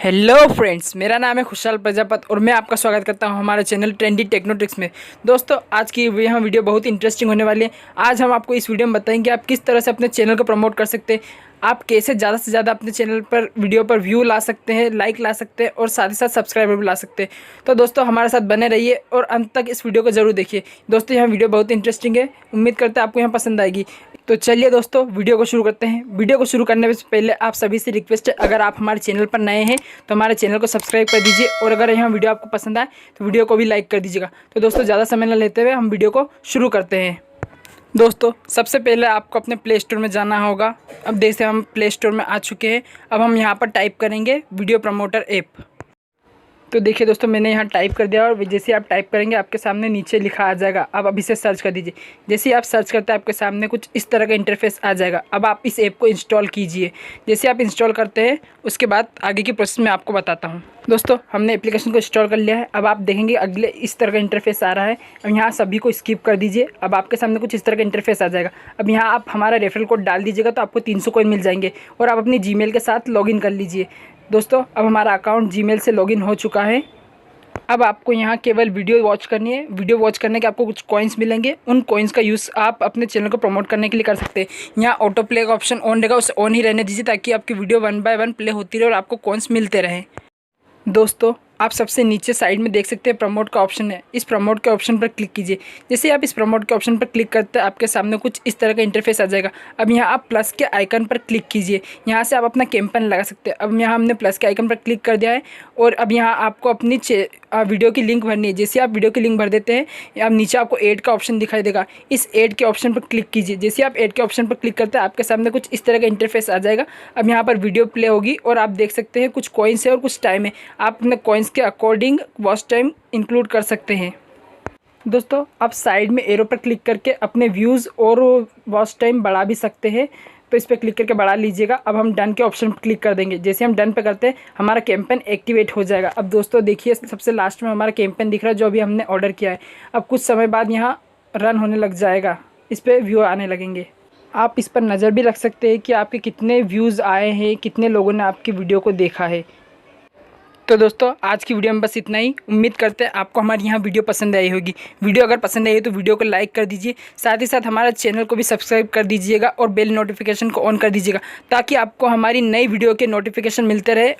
Hello friends, मेरा नाम है खुशहाल प्रजापत और मैं आपका स्वागत करता हूं हमारे चैनल ट्रेंडी टेक्नोट्रिक्स में। दोस्तों, आज की यह वीडियो बहुत इंटरेस्टिंग होने वाली है। आज हम आपको इस वीडियो में बताएंगे आप किस तरह से अपने चैनल को प्रमोट कर सकते हैं, आप कैसे ज़्यादा से ज़्यादा अपने चैनल पर वीडियो पर व्यू ला सकते हैं, लाइक ला सकते हैं और साथ ही साथ सब्सक्राइबर भी ला सकते हैं। तो दोस्तों, हमारे साथ बने रहिए और अंत तक इस वीडियो को ज़रूर देखिए। दोस्तों, यह वीडियो बहुत इंटरेस्टिंग है, उम्मीद करते हैं आपको यहाँ पसंद आएगी। तो चलिए दोस्तों, वीडियो को शुरू करते हैं। वीडियो को शुरू करने से पहले आप सभी से रिक्वेस्ट है, अगर आप हमारे चैनल पर नए हैं तो हमारे चैनल को सब्सक्राइब कर दीजिए और अगर यह वीडियो आपको पसंद आए तो वीडियो को भी लाइक कर दीजिएगा। तो दोस्तों, ज़्यादा समय न लेते हुए हम वीडियो को शुरू करते हैं। दोस्तों, सबसे पहले आपको अपने प्ले स्टोर में जाना होगा। अब जैसे हम प्ले स्टोर में आ चुके हैं, अब हम यहाँ पर टाइप करेंगे वीडियो प्रमोटर ऐप। तो देखिए दोस्तों, मैंने यहाँ टाइप कर दिया और जैसे आप टाइप करेंगे आपके सामने नीचे लिखा आ जाएगा। अब इसे सर्च कर दीजिए। जैसे आप सर्च करते हैं आपके सामने कुछ इस तरह का इंटरफेस आ जाएगा। अब आप इस ऐप को इंस्टॉल कीजिए। जैसे आप इंस्टॉल करते हैं उसके बाद आगे की प्रोसेस मैं आपको बताता हूँ। दोस्तों, हमने एप्लीकेशन को इंस्टॉल कर लिया है। अब आप देखेंगे अगले इस तरह का इंटरफेस आ रहा है। अब यहाँ सभी को स्किप कर दीजिए। अब आपके सामने कुछ इस तरह का इंटरफेस आ जाएगा। अब यहाँ आप हमारा रेफरल कोड डाल दीजिएगा तो आपको 300 कॉइन मिल जाएंगे और आप अपनी जीमेल के साथ लॉगिन कर लीजिए। दोस्तों, अब हमारा अकाउंट जीमेल से लॉगिन हो चुका है। अब आपको यहाँ केवल वीडियो वॉच करनी है। वीडियो वॉच करने के आपको कुछ कॉइन्स मिलेंगे। उन कॉइन्स का यूज़ आप अपने चैनल को प्रमोट करने के लिए कर सकते हैं। यहाँ ऑटो प्ले का ऑप्शन ऑन रहेगा, उसे ऑन ही रहने दीजिए ताकि आपकी वीडियो 1 बाय 1 प्ले होती रहे और आपको कॉइन्स मिलते रहें। दोस्तों, आप सबसे नीचे साइड में देख सकते हैं प्रमोट का ऑप्शन है। इस प्रमोट के ऑप्शन पर क्लिक कीजिए। जैसे आप इस प्रमोट के ऑप्शन पर क्लिक करते हैं आपके सामने कुछ इस तरह का इंटरफेस आ जाएगा। अब यहाँ आप प्लस के आइकन पर क्लिक कीजिए। यहाँ से आप अपना कैंपेन लगा सकते हैं। अब यहाँ हमने प्लस के आइकन पर क्लिक कर दिया है और अब यहाँ आपको अपनी वीडियो की लिंक भरनी है। जैसे आप वीडियो की लिंक भर देते हैं, अब नीचे आपको ऐड का ऑप्शन दिखाई देगा। इस ऐड के ऑप्शन पर क्लिक कीजिए। जैसे आप ऐड के ऑप्शन पर क्लिक करते हैं आपके सामने कुछ इस तरह का इंटरफेस आ जाएगा। अब यहाँ पर वीडियो प्ले होगी और आप देख सकते हैं कुछ कॉइन्स है और कुछ टाइम है। आप अपने कॉइन्स के अकॉर्डिंग वॉच टाइम इंक्लूड कर सकते हैं। दोस्तों, आप साइड में एरो पर क्लिक करके अपने व्यूज़ और वॉच टाइम बढ़ा भी सकते हैं। तो इस पर क्लिक करके बढ़ा लीजिएगा। अब हम डन के ऑप्शन पर क्लिक कर देंगे। जैसे हम डन पे करते हैं हमारा कैंपेन एक्टिवेट हो जाएगा। अब दोस्तों देखिए, सबसे लास्ट में हमारा कैंपेन दिख रहा है जो अभी हमने ऑर्डर किया है। अब कुछ समय बाद यहाँ रन होने लग जाएगा, इस पर व्यू आने लगेंगे। आप इस पर नज़र भी रख सकते हैं कि आपके कितने व्यूज़ आए हैं, कितने लोगों ने आपकी वीडियो को देखा है। तो दोस्तों, आज की वीडियो में बस इतना ही। उम्मीद करते हैं आपको हमारी यहाँ वीडियो पसंद आई होगी। वीडियो अगर पसंद आई तो वीडियो को लाइक कर दीजिए। साथ ही साथ हमारे चैनल को भी सब्सक्राइब कर दीजिएगा और बेल नोटिफिकेशन को ऑन कर दीजिएगा ताकि आपको हमारी नई वीडियो के नोटिफिकेशन मिलते रहे।